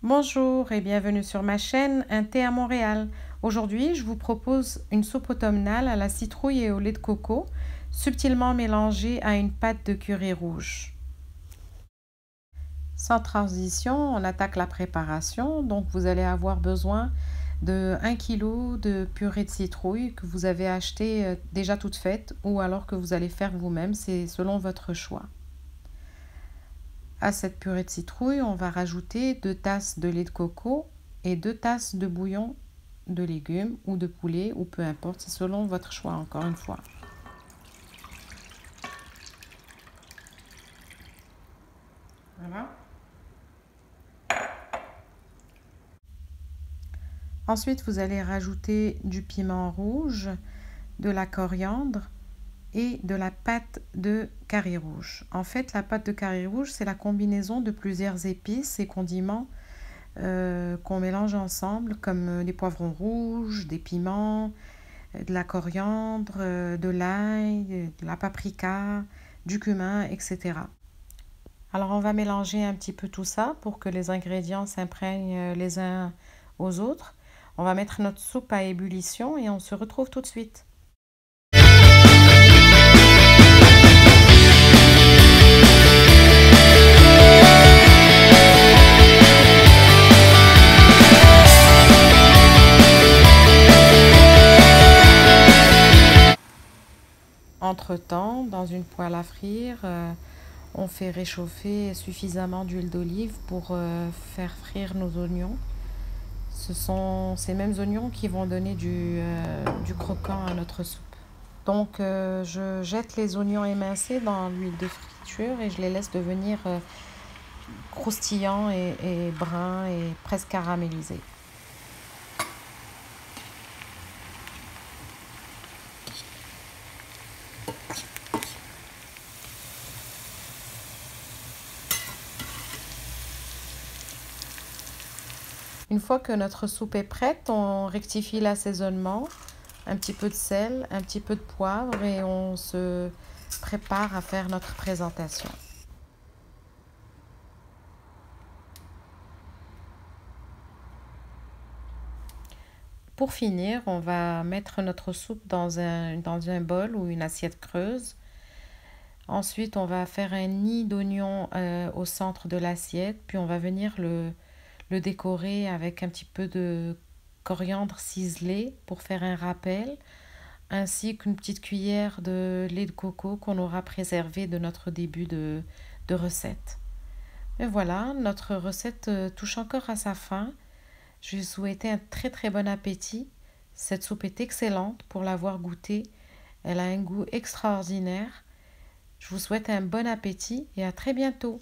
Bonjour et bienvenue sur ma chaîne Un thé à Montréal. Aujourd'hui, je vous propose une soupe automnale à la citrouille et au lait de coco, subtilement mélangée à une pâte de curry rouge. Sans transition, on attaque la préparation. Donc vous allez avoir besoin de 1 kg de purée de citrouille que vous avez acheté déjà toute faite ou alors que vous allez faire vous-même, c'est selon votre choix. À cette purée de citrouille, on va rajouter 2 tasses de lait de coco et 2 tasses de bouillon de légumes ou de poulet ou peu importe, c'est selon votre choix encore une fois. Voilà. Ensuite, vous allez rajouter du piment rouge, de la coriandre et de la pâte de curry rouge. En fait, la pâte de curry rouge, c'est la combinaison de plusieurs épices et condiments qu'on mélange ensemble, comme des poivrons rouges, des piments, de la coriandre, de l'ail, de la paprika, du cumin, etc. Alors on va mélanger un petit peu tout ça pour que les ingrédients s'imprègnent les uns aux autres. On va mettre notre soupe à ébullition et on se retrouve tout de suite. Entre-temps, dans une poêle à frire, on fait réchauffer suffisamment d'huile d'olive pour faire frire nos oignons. Ce sont ces mêmes oignons qui vont donner du croquant à notre soupe. Donc je jette les oignons émincés dans l'huile de friture et je les laisse devenir croustillants et bruns et presque caramélisés. Une fois que notre soupe est prête, on rectifie l'assaisonnement, un petit peu de sel, un petit peu de poivre et on se prépare à faire notre présentation. Pour finir, on va mettre notre soupe dans un bol ou une assiette creuse. Ensuite, on va faire un nid d'oignon au centre de l'assiette, puis on va venir le décorer avec un petit peu de coriandre ciselé pour faire un rappel, ainsi qu'une petite cuillère de lait de coco qu'on aura préservé de notre début de recette. Et voilà, notre recette touche encore à sa fin. Je vous souhaite un très bon appétit. Cette soupe est excellente pour l'avoir goûtée. Elle a un goût extraordinaire. Je vous souhaite un bon appétit et à très bientôt.